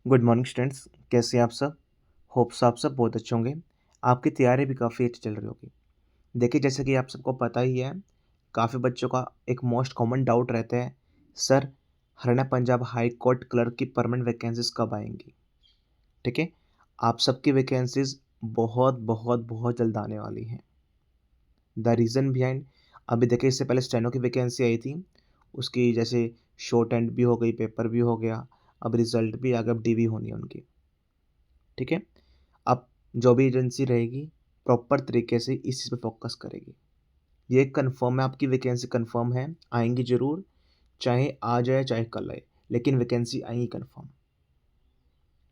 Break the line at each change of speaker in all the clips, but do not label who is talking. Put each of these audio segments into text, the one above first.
Good morning students, कैसे हैं आप सब। होप्स आप सब बहुत अच्छे होंगे। आपकी तैयारी भी काफ़ी अच्छी चल रही होगी। देखिए, जैसे कि आप सबको पता ही है, काफ़ी बच्चों का एक मोस्ट कॉमन डाउट रहता है, sir Haryana Punjab high court clerk की परमानेंट वैकेंसीज कब आएंगी। ठीक है, आप सबकी वैकेंसीज बहुत बहुत बहुत जल्द आने वाली हैं। द रीज़न बिहाइंड, अभी देखिए इससे पहले स्टेनो की वैकेंसी आई थी, उसकी जैसे शॉर्ट एंड भी हो गई, पेपर भी हो गया, अब रिजल्ट भी आ गया, अब डीवी होनी है उनकी। ठीक है, अब जो भी एजेंसी रहेगी प्रॉपर तरीके से इस चीज़ पे फोकस करेगी। ये कंफर्म है, आपकी वैकेंसी कंफर्म है, आएंगी ज़रूर, चाहे आज आए चाहे कल आए, लेकिन वैकेंसी आएंगी कंफर्म।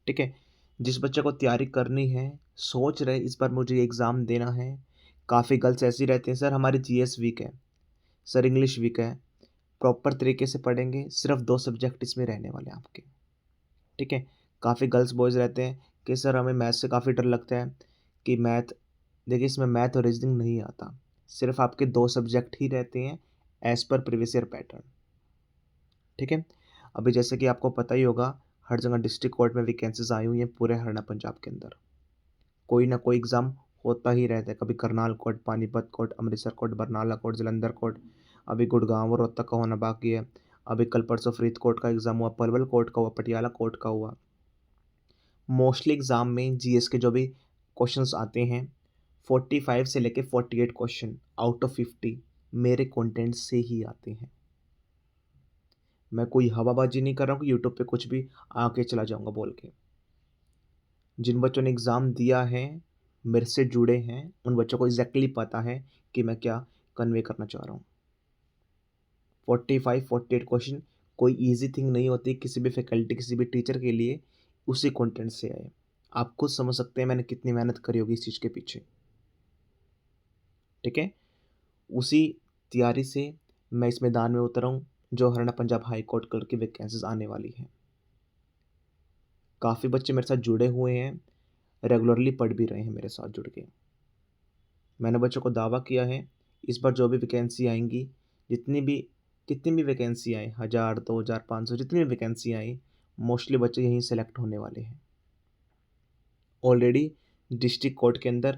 ठीक है, जिस बच्चे को तैयारी करनी है, सोच रहे इस बार मुझे एग्ज़ाम देना है, काफ़ी गर्ल्स ऐसी रहती हैं, सर हमारी जीएस वीक है, सर इंग्लिश वीक है। प्रॉपर तरीके से पढ़ेंगे, सिर्फ 2 सब्जेक्ट इसमें रहने वाले हैं आपके। ठीक है, काफ़ी गर्ल्स बॉयज़ रहते हैं कि सर हमें मैथ से काफ़ी डर लगता है कि मैथ, देखिए इसमें मैथ और रीजनिंग नहीं आता, सिर्फ आपके 2 सब्जेक्ट ही रहते हैं as per previous year pattern. ठीक है, अभी जैसे कि आपको पता ही होगा, हर जगह डिस्ट्रिक्ट कोर्ट में वैकेंसीज आई हुई हैं पूरे हरियाणा पंजाब के अंदर। कोई ना कोई एग्ज़ाम होता ही रहता है, कभी Karnal court, Panipat court, Amritsar court, Barnala court, Jalandhar court, अभी गुड़गांव और रोहतक का होना बाकी है। अभी कल परसों फरीदकोट का एग्ज़ाम हुआ, पलवल कोर्ट का हुआ, पटियाला कोर्ट का हुआ। मोस्टली एग्ज़ाम में जीएस के जो भी क्वेश्चंस आते हैं, 45 से लेके 48 क्वेश्चन आउट ऑफ 50 मेरे कंटेंट से ही आते हैं। मैं कोई हवाबाजी नहीं कर रहा हूँ कि यूट्यूब पे कुछ भी आके चला जाऊँगा बोल के। जिन बच्चों ने एग्ज़ाम दिया है, मेरे से जुड़े हैं, उन बच्चों को एग्जैक्टली पता है कि मैं क्या कन्वे करना चाह रहा हूँ। 45-48 क्वेश्चन कोई ईजी थिंग नहीं होती किसी भी फैकल्टी, किसी भी टीचर के लिए, उसी कंटेंट से आए। आप खुद समझ सकते हैं मैंने कितनी मेहनत करी होगी इस चीज़ के पीछे। ठीक है, उसी तैयारी से मैं इस मैदान में उतरा हूँ, जो Haryana Punjab high court clerk की वैकेंसीज आने वाली हैं। काफ़ी बच्चे मेरे साथ जुड़े हुए हैं, रेगुलरली पढ़ भी रहे हैं मेरे साथ जुड़ के। मैंने बच्चों को दावा किया है, इस बार जो भी वैकेंसी आएंगी, जितनी भी कितनी भी वैकेंसी आए, 1000 2000 500 जितनी भी वैकेंसी आए, मोस्टली बच्चे यहीं सेलेक्ट होने वाले हैं। ऑलरेडी डिस्ट्रिक्ट कोर्ट के अंदर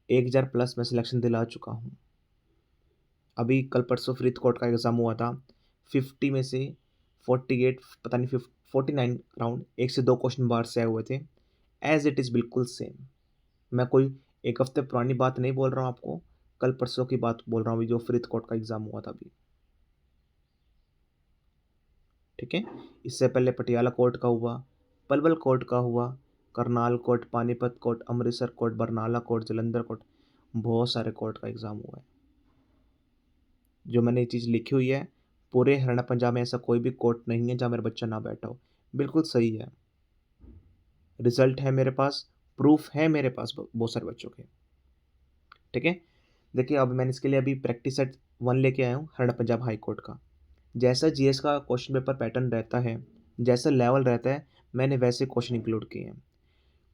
1000 प्लस मैं सिलेक्शन दिला चुका हूँ। अभी कल परसों फरीदकोट का एग्ज़ाम हुआ था, 50 में से 48, पता नहीं 49 राउंड, 1 से 2 क्वेश्चन बाहर से आए हुए थे। एज इट इज़ बिल्कुल सेम। मैं कोई एक हफ्ते पुरानी बात नहीं बोल रहा हूँ आपको, कल परसों की बात बोल रहा हूँ, अभी जो फरीदकोट का एग्ज़ाम हुआ था अभी। ठीक है, इससे पहले पटियाला कोर्ट का हुआ, पलवल कोर्ट का हुआ, Karnal court, Panipat court, Amritsar court, Barnala court, Jalandhar court, बहुत सारे कोर्ट का एग्ज़ाम हुआ है। जो मैंने ये चीज़ लिखी हुई है, पूरे हरियाणा पंजाब में ऐसा कोई भी कोर्ट नहीं है जहाँ मेरा बच्चा ना बैठा हो। बिल्कुल सही है, रिजल्ट है मेरे पास, प्रूफ है मेरे पास बहुत सारे बच्चों के। ठीक है, देखिए अब मैंने इसके लिए अभी प्रैक्टिस सेट 1 लेके आया हूँ हरियाणा पंजाब हाई कोर्ट का। जैसा जीएस का क्वेश्चन पेपर पैटर्न रहता है, जैसा लेवल रहता है, मैंने वैसे क्वेश्चन इंक्लूड किए हैं।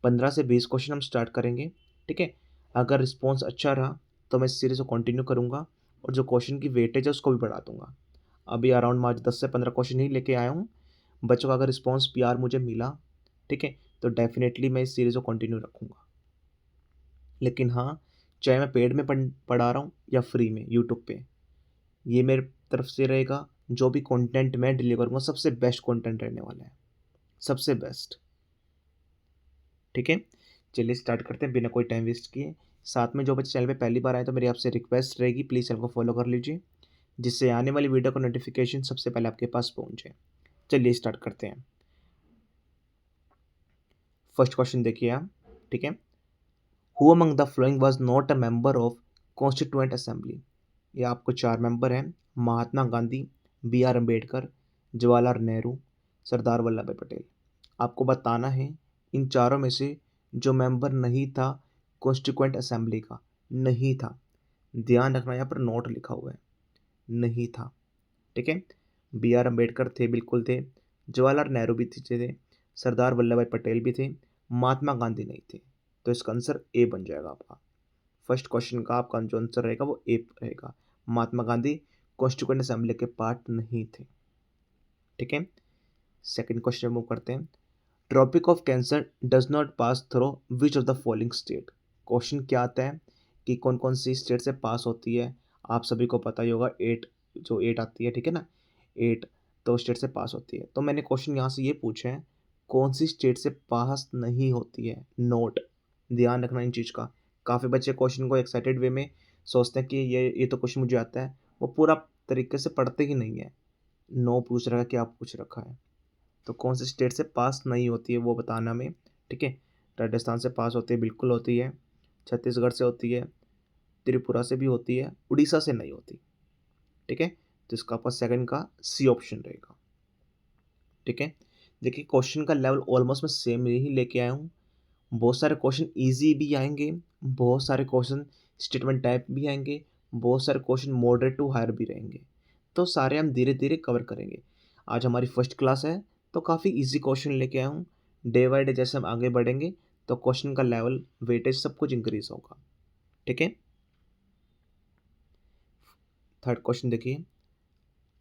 15 से 20 क्वेश्चन हम स्टार्ट करेंगे। ठीक है, अगर रिस्पॉन्स अच्छा रहा तो मैं इस सीरीज़ को कंटिन्यू करूँगा, और जो क्वेश्चन की वेटेज है उसको भी बढ़ा दूंगा। अभी अराउंड मार्च 10 से 15 क्वेश्चन ही लेके आया हूँ। बच्चों का अगर रिस्पॉन्स पीआर मुझे मिला, ठीक है, तो डेफिनेटली मैं इस सीरीज़ को कंटिन्यू रखूँगा। लेकिन हाँ, चाहे मैं पेड में पढ़ा रहा हूँ या फ्री में यूट्यूब पे, ये मेरे तरफ से रहेगा। जो भी कंटेंट मैं डिलीवर करूँगा, सबसे बेस्ट कंटेंट रहने वाला है, सबसे बेस्ट। ठीक है, चलिए स्टार्ट करते हैं बिना कोई टाइम वेस्ट किए। साथ में जो बच्चे चैनल पे पहली बार आए, तो मेरी आपसे रिक्वेस्ट रहेगी, प्लीज़ चैनल को फॉलो कर लीजिए, जिससे आने वाली वीडियो का नोटिफिकेशन सबसे पहले आपके पास पहुँचे। चलिए स्टार्ट करते हैं। फर्स्ट क्वेश्चन देखिए आप। ठीक है, who among the flowing was not a member of constituent assembly. ये आपको 4 मेंबर हैं, महात्मा गांधी, बी आर अम्बेडकर, जवाहरलाल नेहरू, सरदार वल्लभ भाई पटेल। आपको बताना है इन चारों में से जो मेंबर नहीं था कॉन्स्टिट्यूएंट असेंबली का, नहीं था, ध्यान रखना यहाँ पर नोट लिखा हुआ है, नहीं था। ठीक है, बी आर अम्बेडकर थे, बिल्कुल थे, जवाहरलाल नेहरू भी थे, सरदार वल्लभ भाई पटेल भी थे, महात्मा गांधी नहीं थे। तो इसका आंसर ए बन जाएगा आपका। फर्स्ट क्वेश्चन का आपका जो आंसर रहेगा वो ए रहेगा, महात्मा गांधी कॉन्स्टिट्यूएंट असेंबली के पार्ट नहीं थे। ठीक है, सेकंड क्वेश्चन मूव करते हैं। Tropic of cancer does not pass through which of the following state. Question क्या आता है कि कौन कौन सी स्टेट से पास होती है। आप सभी को पता ही होगा 8, जो 8 आती है, ठीक है ना, 8 तो स्टेट से पास होती है। तो मैंने क्वेश्चन यहाँ से ये पूछे हैं कौन सी स्टेट से पास नहीं होती है। नोट, ध्यान रखना इन चीज़ का। काफ़ी बच्चे क्वेश्चन को एक्साइटेड वे में सोचते हैं कि ये तो क्वेश्चन मुझे आता है, वो पूरा तरीके से पढ़ते ही नहीं है। नो पूछ रखा है, क्या पूछ रखा है, तो कौन से स्टेट से पास नहीं होती है वो बताना हमें, ठीक है। राजस्थान से पास होती है, बिल्कुल होती है। छत्तीसगढ़ से होती है, त्रिपुरा से भी होती है, उड़ीसा से नहीं होती, ठीक है। तो इसका आपका सेकंड का सी ऑप्शन रहेगा, ठीक है। देखिए क्वेश्चन का लेवल ऑलमोस्ट मैं सेम ही लेके आया हूँ। बहुत सारे क्वेश्चन इजी भी आएंगे, बहुत सारे क्वेश्चन स्टेटमेंट टाइप भी आएंगे, बहुत सारे क्वेश्चन मॉडरेट टू हायर भी रहेंगे। तो सारे हम धीरे धीरे कवर करेंगे। आज हमारी फर्स्ट क्लास है तो काफ़ी इजी क्वेश्चन लेके आया हूँ। डे बाई डे जैसे हम आगे बढ़ेंगे तो क्वेश्चन का लेवल, वेटेज सब कुछ इंक्रीज होगा, ठीक है। थर्ड क्वेश्चन देखिए।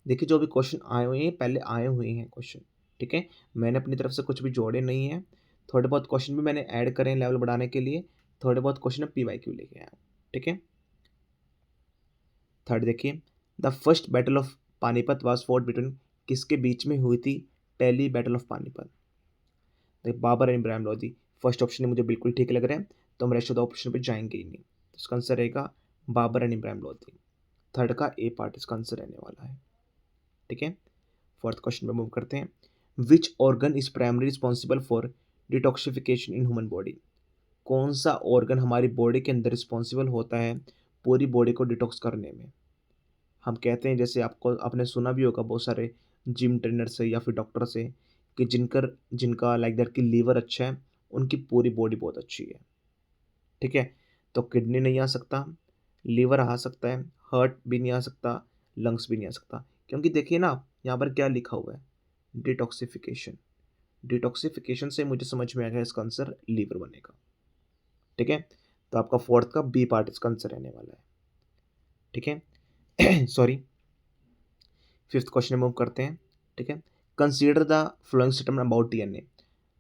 देखिए जो भी क्वेश्चन आए हुए हैं पहले आए हुए हैं क्वेश्चन, ठीक है। मैंने अपनी तरफ से कुछ भी जोड़े नहीं हैं। थोड़े बहुत क्वेश्चन भी मैंने ऐड करे हैं लेवल बढ़ाने के लिए। थोड़े बहुत क्वेश्चन PYQ लेके आया हूँ, ठीक है। थर्ड देखिए, the first battle of Panipat was fought between, किसके बीच में हुई थी पहली बैटल ऑफ पानीपत। देखिए Babur and Ibrahim Lodi, first option मुझे बिल्कुल ठीक लग रहा है, तो हम रेस्ट ऑफ द ऑप्शन पे जाएंगे ही नहीं। तो इसका आंसर रहेगा बाबर एंड इब्राहिम लोधी। थर्ड का ए पार्ट इसका आंसर रहने वाला है, ठीक है। फोर्थ क्वेश्चन पे मूव करते हैं। Which organ is primary responsible for detoxification in human body. कौन सा ऑर्गन हमारी बॉडी के अंदर रिस्पॉन्सिबल होता है पूरी बॉडी को डिटॉक्स करने में। हम कहते हैं, जैसे आपको आपने सुना भी होगा बहुत सारे जिम ट्रेनर से या फिर डॉक्टर से, कि जिनका लाइक दैट कि लीवर अच्छा है उनकी पूरी बॉडी बहुत अच्छी है, ठीक है। तो किडनी नहीं आ सकता, लीवर आ सकता है, हार्ट भी नहीं आ सकता, लंग्स भी नहीं आ सकता। क्योंकि देखिए ना यहाँ पर क्या लिखा हुआ है, डिटॉक्सिफिकेशन। डिटॉक्सिफिकेशन से मुझे समझ में आ गया इसका आंसर लीवर बनेगा, ठीक है। तो आपका फोर्थ का बी पार्ट इसका आंसर रहने वाला है, ठीक है। सॉरी, फिफ्थ क्वेश्चन मूव करते हैं, ठीक है। Consider the following statement about DNA।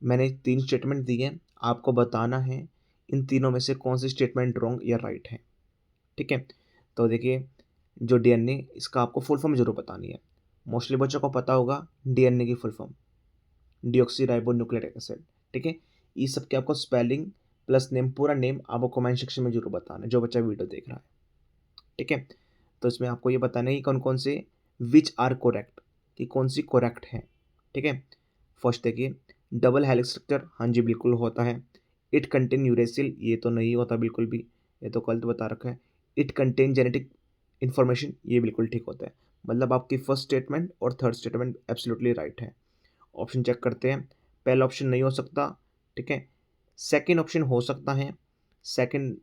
मैंने 3 स्टेटमेंट दिए हैं, आपको बताना है इन तीनों में से कौन सी स्टेटमेंट रॉन्ग या राइट है, ठीक है। तो देखिए जो DNA इसका आपको फुल फॉर्म जरूर बतानी है। मोस्टली बच्चों को पता होगा DNA की full form deoxy ribo nucleic acid, ठीक है। इस सब के आपको स्पेलिंग प्लस नेम, पूरा नेम आपको कमेंट सेक्शन में जरूर बताना है जो बच्चा वीडियो देख रहा है, ठीक है। तो इसमें आपको ये बताना है कि कौन कौन से विच आर कोरेक्ट, कि कौन सी कोरेक्ट है, ठीक है। फर्स्ट देखिए, डबल हेलिक्स स्ट्रक्चर, हाँ जी बिल्कुल होता है। इट कंटेन यूरेसिल, ये तो नहीं होता बिल्कुल भी, ये तो गलत बता रखा है। इट कंटेन जेनेटिक इन्फॉर्मेशन, ये बिल्कुल ठीक होता है। मतलब आपकी फर्स्ट स्टेटमेंट और थर्ड स्टेटमेंट एब्सोल्युटली राइट है। ऑप्शन चेक करते हैं। पहला ऑप्शन नहीं हो सकता, ठीक है। सेकंड ऑप्शन हो सकता है, सेकंड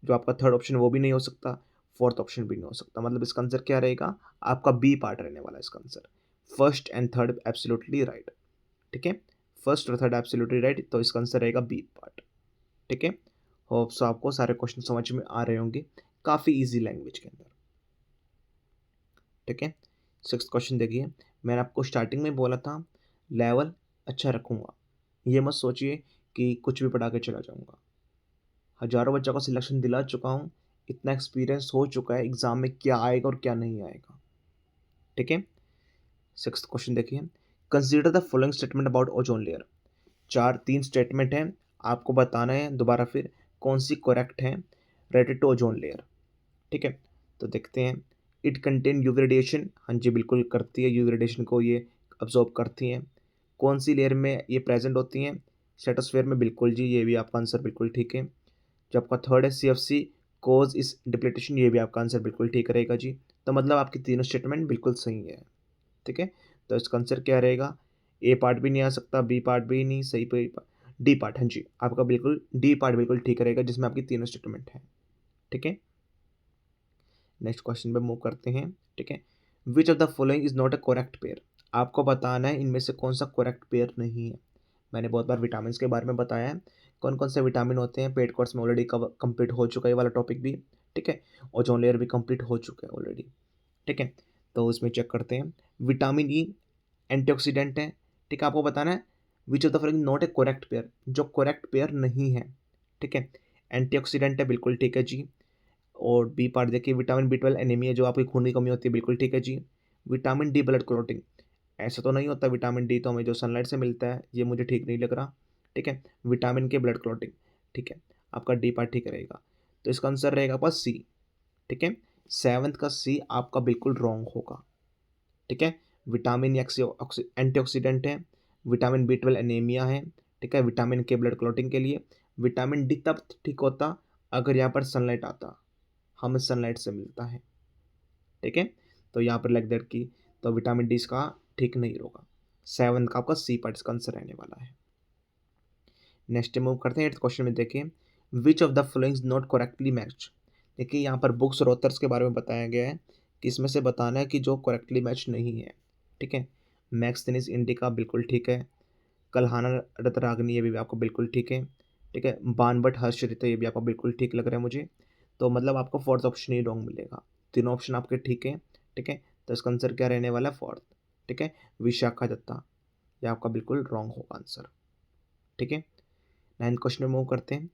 जो आपका थर्ड ऑप्शन वो भी नहीं हो सकता, फोर्थ ऑप्शन भी नहीं हो सकता। मतलब इसका आंसर क्या रहेगा, आपका बी पार्ट रहने वाला है इसका answer. First and third absolutely right, ठीक है। फर्स्ट और थर्ड एब्सोल्युटली राइट, तो इसका आंसर रहेगा बी पार्ट, ठीक है। होप सो आपको सारे क्वेश्चन समझ में आ रहे होंगे, काफ़ी इजी लैंग्वेज के अंदर, ठीक है। सिक्स्थ क्वेश्चन देखिए। मैंने आपको स्टार्टिंग में बोला था लेवल अच्छा रखूँगा, ये मत सोचिए कि कुछ भी पढ़ा के चला जाऊँगा। हज़ारों बच्चों का सिलेक्शन दिला चुका हूँ, इतना एक्सपीरियंस हो चुका है एग्ज़ाम में क्या आएगा और क्या नहीं आएगा, ठीक है। सिक्स्थ क्वेश्चन देखिए। Consider the following statement about ozone layer. 3 statement हैं, आपको बताना है दोबारा फिर कौन सी करेक्ट है रिलेटेड टू ओजोन लेयर, ठीक है। तो देखते हैं। इट कंटेन यूवी रेडिएशन, हाँ जी बिल्कुल करती है, यूवी रेडिएशन को ये अब्जॉर्ब करती हैं। कौन सी लेयर में ये प्रेजेंट होती हैं, स्ट्रेटोस्फेयर में, बिल्कुल जी, ये भी आपका आंसर बिल्कुल ठीक है। जो आपका थर्ड है CFC कोज इस डिप्लीटेशन, ये भी आपका आंसर बिल्कुल ठीक रहेगा जी। तो मतलब आपकी तीनों स्टेटमेंट बिल्कुल सही है, ठीक है। तो इसका आंसर क्या रहेगा, ए पार्ट भी नहीं आ सकता, बी पार्ट भी नहीं सही पे, डी पार्ट, हाँ जी आपका बिल्कुल डी पार्ट बिल्कुल ठीक रहेगा जिसमें आपकी तीनों स्टेटमेंट है, ठीक है। नेक्स्ट क्वेश्चन पे मूव करते हैं, ठीक है। विच of the following is not a correct pair. आपको बताना है इनमें से कौन सा करेक्ट पेयर नहीं है। मैंने बहुत बार विटामिन के बारे में बताया है, कौन कौन से विटामिन होते हैं, पेड कोर्स में ऑलरेडी कंप्लीट हो चुका है ये वाला टॉपिक भी, ठीक है। ओजोन लेयर भी कंप्लीट हो चुका है ऑलरेडी, ठीक है। तो इसमें चेक करते हैं। विटामिन ई एंटीऑक्सीडेंट है, ठीक है। आपको बताना है विच of the following not A correct pair, जो करेक्ट पेयर नहीं है, ठीक है। एंटीऑक्सीडेंट है, बिल्कुल ठीक है जी। और बी पार्ट देखिए, विटामिन B12 एनीमिया, जो आपकी खून की कमी होती है, बिल्कुल ठीक है जी। विटामिन डी ब्लड क्लॉटिंग, ऐसा तो नहीं होता, विटामिन डी तो हमें जो सनलाइट से मिलता है, ये मुझे ठीक नहीं लग रहा, ठीक है। विटामिन के ब्लड क्लॉटिंग, ठीक है, आपका डी पार्ट ठीक रहेगा। तो इसका आंसर रहेगा आपका सी, ठीक है। सेवन्थ का सी आपका बिल्कुल रॉन्ग होगा, ठीक है। विटामिन एंटीऑक्सीडेंट है, विटामिन B12 एनीमिया है, ठीक है, विटामिन के ब्लड क्लॉटिंग के लिए। विटामिन डी तब ठीक होता अगर यहाँ पर सनलाइट आता, हमें सनलाइट से मिलता है, ठीक है। तो यहाँ पर लाइक दैट की, तो विटामिन डी इसका ठीक नहीं होगा। सेवन का आपका सी पार्ट इसका आंसर रहने वाला है। नेक्स्ट मूव करते हैं एट्थ क्वेश्चन में। देखिए, विच of the following not correctly match. देखिए यहाँ पर बुक्स और ऑथर्स के बारे में बताया गया है कि इसमें से बताना है कि जो करेक्टली मैच नहीं है, ठीक है। मैक्सथिनिस इंडिका बिल्कुल ठीक है। कल्हाना रतरागनी, ये भी आपको बिल्कुल ठीक है, ठीक है। बानबट हर्षरित, ये भी आपको बिल्कुल ठीक लग रहा है मुझे। तो मतलब आपको फोर्थ ऑप्शन ही रॉन्ग मिलेगा, तीनों ऑप्शन आपके ठीक है, ठीक है। तो इसका आंसर क्या रहने वाला है, फोर्थ, ठीक है, विशाखा दत्ता, ये आपका बिल्कुल रॉन्ग होगा आंसर, ठीक है। नाइन्थ क्वेश्चन में मूव करते हैं।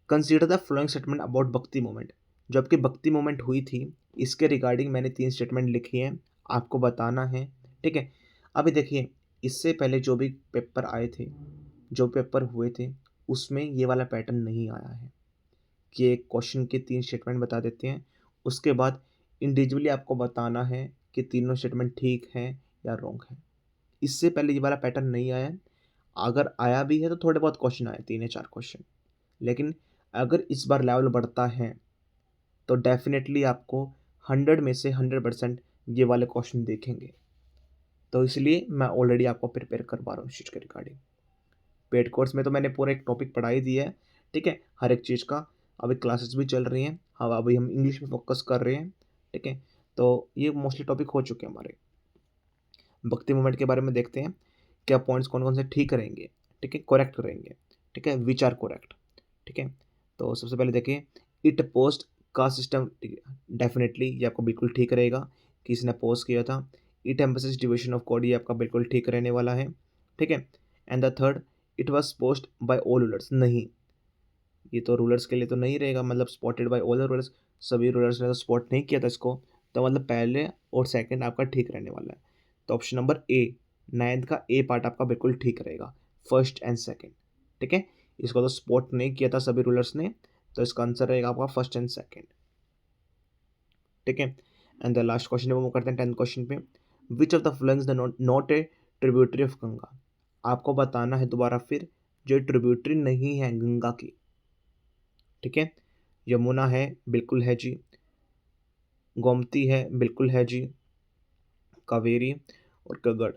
Consider the following statement about भक्ति मोमेंट। जो आपकी भक्ति मोमेंट हुई थी, इसके रिगार्डिंग मैंने 3 स्टेटमेंट लिखी हैं, आपको बताना है, ठीक है। अभी देखिए, इससे पहले जो भी पेपर आए थे, जो पेपर हुए थे, उसमें ये वाला पैटर्न नहीं आया है कि एक क्वेश्चन के 3 स्टेटमेंट बता देते हैं, उसके बाद इंडिविजुअली आपको बताना है कि तीनों स्टेटमेंट ठीक हैं या रॉन्ग है। इससे पहले ये वाला पैटर्न नहीं आया है। अगर आया भी है तो थोड़े बहुत क्वेश्चन आए, 3 या 4 क्वेश्चन। लेकिन अगर इस बार लेवल बढ़ता है तो डेफिनेटली आपको 100 में से 100% ये वाले क्वेश्चन देखेंगे। तो इसलिए मैं ऑलरेडी आपको प्रिपेयर करवा रहा हूँ इस चीज़ के रिगार्डिंग। पेड कोर्स में तो मैंने पूरा एक टॉपिक पढ़ा ही दिया है, ठीक है, हर एक चीज़ का। अभी क्लासेस भी चल रही हैं, हाँ, अभी हम इंग्लिश में फोकस कर रहे हैं, ठीक है। तो ये मोस्टली टॉपिक हो चुके हैं हमारे। भक्ति मूवमेंट के बारे में देखते हैं, क्या पॉइंट्स कौन कौन से ठीक रहेंगे, ठीक है, करेक्ट रहेंगे, ठीक है, विच आर करेक्ट, ठीक है। तो सबसे पहले देखिए, इट पोस्ट का सिस्टम, डेफिनेटली ये आपको बिल्कुल ठीक रहेगा कि इसने पोस्ट किया था। It emphasis division of code, ये आपका बिल्कुल ठीक रहने वाला है, ठीक है। And the third, it was post by all rulers, नहीं, ये तो रूलर्स के लिए तो नहीं रहेगा, मतलब स्पॉटेड बाय ऑल रूलर्स, सभी रूलर्स ने तो स्पॉट नहीं किया था इसको। तो मतलब पहले और सेकंड आपका ठीक रहने वाला है। तो ऑप्शन नंबर ए, नाइन्थ का ए पार्ट आपका बिल्कुल ठीक रहेगा, फर्स्ट एंड सेकंड, ठीक है। इसको तो स्पॉट नहीं किया था सभी रूलर्स ने, तो इसका आंसर रहेगा आपका फर्स्ट एंड सेकंड, ठीक है। एंड द लास्ट क्वेश्चन वो करते हैं 10th क्वेश्चन पे। विच of the following the not a tributary of Ganga. आपको बताना है दोबारा फिर, जो ट्रिब्यूटरी नहीं है गंगा की, ठीक है। यमुना है, बिल्कुल है जी। गोमती है, बिल्कुल है जी। कावेरी और गगड़।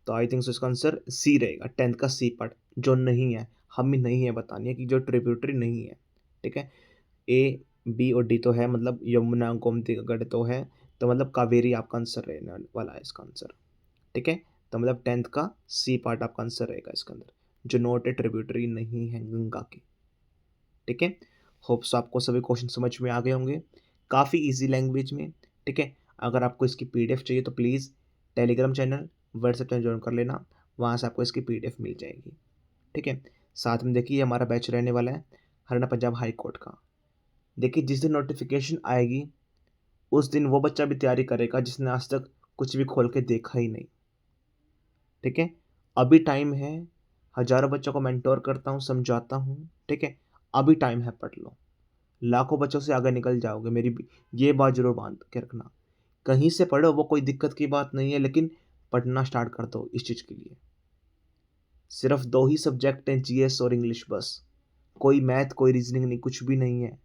तो आई थिंक इसका आंसर सी रहेगा, 10th का सी पार्ट, जो नहीं है, हमें नहीं है बतानी है कि जो ट्रिब्यूटरी नहीं है, ठीक है। ए, बी और डी तो है, मतलब यमुना गोमती गगड़ तो है, तो मतलब कावेरी आपका आंसर रहने वाला है इसका आंसर, ठीक है। तो मतलब 10th का सी पार्ट आपका आंसर रहेगा इसके अंदर, जो नॉट ए ट्रिब्यूटरी नहीं है गंगा की, ठीक है। होप्स आपको सभी क्वेश्चन समझ में आ गए होंगे, काफ़ी इजी लैंग्वेज में, ठीक है। अगर आपको इसकी पीडीएफ चाहिए तो please Telegram channel, WhatsApp channel join कर लेना, वहाँ से आपको इसकी पीडीएफ मिल जाएगी, ठीक है। साथ में देखिए हमारा बैच रहने वाला है हरियाणा पंजाब हाई कोर्ट का। देखिए जिस दिन नोटिफिकेशन आएगी उस दिन वो बच्चा भी तैयारी करेगा जिसने आज तक कुछ भी खोल के देखा ही नहीं, ठीक है। अभी टाइम है, हज़ारों बच्चों को मेंटोर करता हूँ, समझाता हूँ, ठीक है। अभी टाइम है, पढ़ लो, लाखों बच्चों से आगे निकल जाओगे, ये बात जरूर बांध के रखना। कहीं से पढ़ो वो कोई दिक्कत की बात नहीं है, लेकिन पढ़ना स्टार्ट कर दो इस चीज़ के लिए। सिर्फ 2 ही सब्जेक्ट हैं, जीएस और इंग्लिश, बस। कोई मैथ, कोई रीजनिंग नहीं, कुछ भी नहीं है,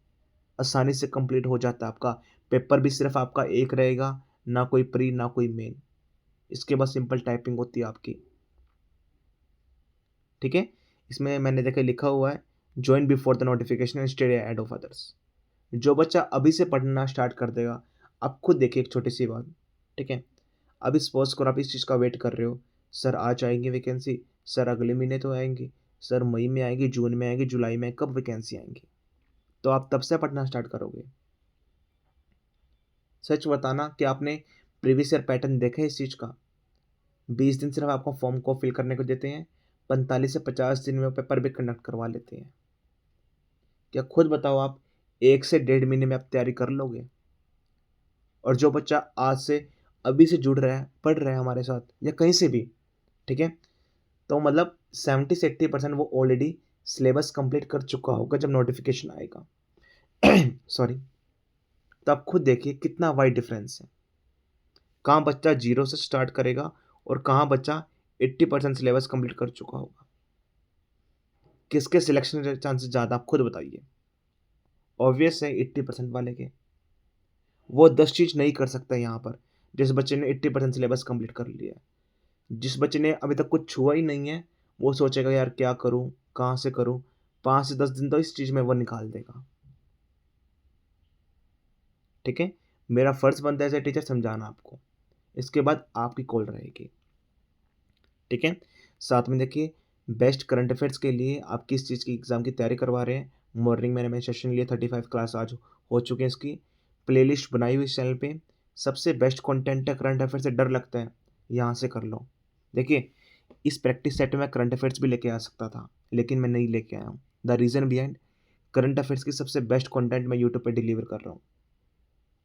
आसानी से कंप्लीट हो जाता है आपका। पेपर भी सिर्फ आपका एक रहेगा, ना कोई प्री ना कोई मेन, इसके बाद सिंपल टाइपिंग होती है आपकी, ठीक है। इसमें मैंने देखा लिखा हुआ है, join before the notification and study ahead of others. जो बच्चा अभी से पढ़ना स्टार्ट कर देगा, आप खुद देखिए एक छोटी सी बात, ठीक है। अभी सपोज करो आप इस चीज़ का वेट कर रहे हो, सर आज आएंगी वैकेंसी, सर अगले महीने तो आएंगी, सर मई में आएगी, जून में आएगी, जुलाई में, कब वैकेंसी आएंगी। तो आप तब से पढ़ना स्टार्ट करोगे। सच बताना कि आपने प्रीवियस ईयर पैटर्न देखा है इस चीज़ का। 20 दिन सिर्फ आपको फॉर्म को फिल करने को देते हैं, 45 से 50 दिन में वो पेपर भी कंडक्ट करवा लेते हैं। क्या खुद बताओ आप 1 से डेढ़ महीने में आप तैयारी कर लोगे? और जो बच्चा आज से अभी से जुड़ रहा है, पढ़ रहा है हमारे साथ या कहीं से भी, ठीक है? तो मतलब 70 से 80% वो ऑलरेडी सिलेबस कंप्लीट कर चुका होगा जब नोटिफ़िकेशन आएगा। सॉरी। तो आप खुद देखिए कितना वाइड डिफरेंस है। कहाँ बच्चा 0 से स्टार्ट करेगा और कहाँ बच्चा 80% सिलेबस कंप्लीट कर चुका होगा। किसके सिलेक्शन के चांसेस ज़्यादा आप खुद बताइए। ऑब्वियस है 80% वाले के। वो 10 चीज़ नहीं कर सकता यहाँ पर, जिस बच्चे ने 80% सिलेबस कंप्लीट कर लिया है। जिस बच्चे ने अभी तक कुछ छुआ ही नहीं है, वो सोचेगा यार क्या करूँ, कहाँ से करूँ? 5 से 10 दिन तो इस चीज़ में वो निकाल देगा। ठीक है? मेरा फ़र्ज़ बनता है एज़ अ टीचर समझाना आपको। इसके बाद आपकी कॉल रहेगी। ठीक है? साथ में देखिए बेस्ट करंट अफेयर्स के लिए आप किस चीज़ की एग्ज़ाम की तैयारी करवा रहे हैं। मॉर्निंग मैंने सेशन लिया 35 क्लास आज हो चुके हैं इसकी। प्लेलिस्ट बनाई हुई इस चैनल पे। सबसे बेस्ट कंटेंट है करंट अफेयर से डर लगता है, यहाँ से कर लो। देखिए इस प्रैक्टिस सेट में मैं करंट अफेयर्स भी लेके आ सकता था, लेकिन मैं नहीं लेके आया हूँ। The reason behind current affairs की सबसे बेस्ट कंटेंट मैं यूट्यूब पे डिलीवर कर रहा हूँ।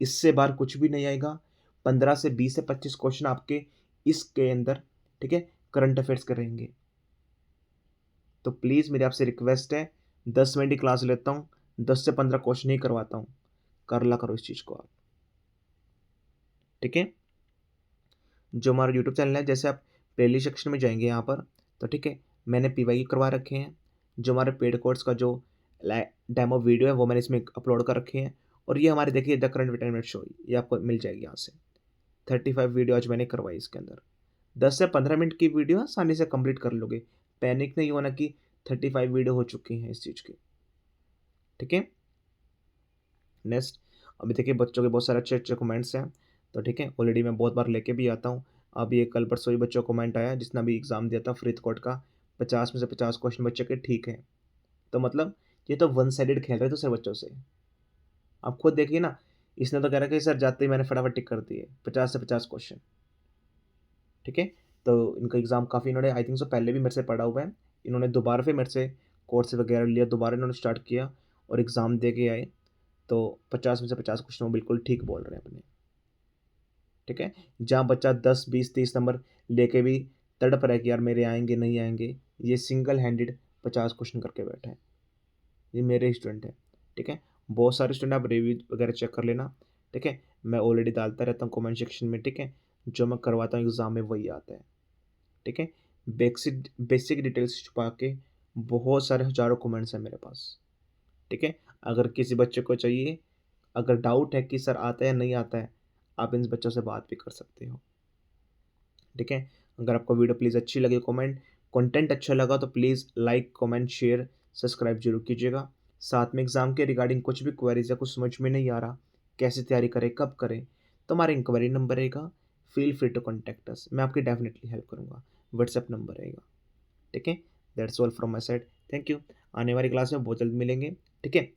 इससे बाहर कुछ भी नहीं आएगा। 15 से 20 से 25 क्वेश्चन आपके इसके अंदर, ठीक है, करंट अफेयर्स के रहेंगे। तो प्लीज़ मेरी आपसे रिक्वेस्ट है, 10 मिनट की क्लास लेता हूँ, 10 से 15 क्वेश्चन ही करवाता हूँ। कर ला करो इस चीज़ को आप। ठीक है? जो हमारा यूट्यूब चैनल है, जैसे आप प्लेलिस्ट सेक्शन में जाएँगे यहाँ पर, तो ठीक है, मैंने पीवाई करवा रखे हैं। जो हमारे पेड कोर्स का जो लै डेमो वीडियो है, वो मैंने इसमें अपलोड कर रखे हैं। और ये हमारे देखिए द करंट अटेनमेंट शो, ये आपको मिल जाएगी यहाँ से। 35 वीडियो आज मैंने करवाई इसके अंदर। 10 से 15 मिनट की वीडियो आसानी से कंप्लीट कर लोगे। पैनिक नहीं होना कि 35 वीडियो हो चुकी हैं इस चीज़ की। ठीक है? नेक्स्ट, अभी देखिए बच्चों के बहुत सारे अच्छे-अच्छे कमेंट्स हैं। तो ठीक है, ऑलरेडी मैं बहुत बार लेके भी आता हूँ। अभी ये कल परसों ही बच्चों को कमेंट आया जिसने अभी एग्ज़ाम दिया था फरीदकोट का, 50 में से 50 क्वेश्चन बच्चे के ठीक हैं। तो मतलब ये तो वन साइडेड खेल रहे हैं दूसरे बच्चों से। आप खुद देखिए ना, इसने तो कह रहा है कि सर जाते ही मैंने फटाफट टिक कर दिए, 50 से 50 क्वेश्चन। ठीक है? तो इनका एग्ज़ाम काफ़ी इन्होंने आई थिंक सो पहले भी मेरे से पढ़ा हुआ है। इन्होंने दोबारा फिर मेरे से कोर्स वगैरह लिया, दोबारा इन्होंने स्टार्ट किया और एग्ज़ाम दे के आए। तो 50 में से 50 क्वेश्चन वो बिल्कुल ठीक बोल रहे हैं अपने। ठीक है? जहाँ बच्चा 10, 20, 30 नंबर लेके भी तड़प रहा है कि यार मेरे आएँगे, नहीं आएँगे, ये सिंगल हैंडेड 50 क्वेश्चन करके बैठा है। ये मेरे स्टूडेंट हैं। ठीक है? बहुत सारे स्टूडेंट आप रिव्यू वगैरह चेक कर लेना। ठीक है? मैं ऑलरेडी डालता रहता हूँ कमेंट सेक्शन में। ठीक है? जो मैं करवाता हूँ एग्ज़ाम में वही आता है। ठीक है? बेसिक बेसिक डिटेल्स छुपा के बहुत सारे हज़ारों कमेंट्स हैं मेरे पास। ठीक है? अगर किसी बच्चे को चाहिए, अगर डाउट है कि सर आता है या नहीं आता है, आप इन बच्चों से बात भी कर सकते हो। ठीक है? अगर आपको वीडियो प्लीज़ अच्छी लगी कंटेंट अच्छा लगा तो please like, comment, share, subscribe ज़रूर कीजिएगा। साथ में एग्ज़ाम के रिगार्डिंग कुछ भी क्वेरीज़ या कुछ समझ में नहीं आ रहा, कैसे तैयारी करें, कब करें, तो हमारा इंक्वायरी नंबर रहेगा, feel free to contact us. मैं आपकी डेफ़िनिटली हेल्प करूँगा। व्हाट्सएप नंबर रहेगा। ठीक है? That's all from my side. Thank you. आने वाली क्लास में बहुत जल्द मिलेंगे। ठीक है?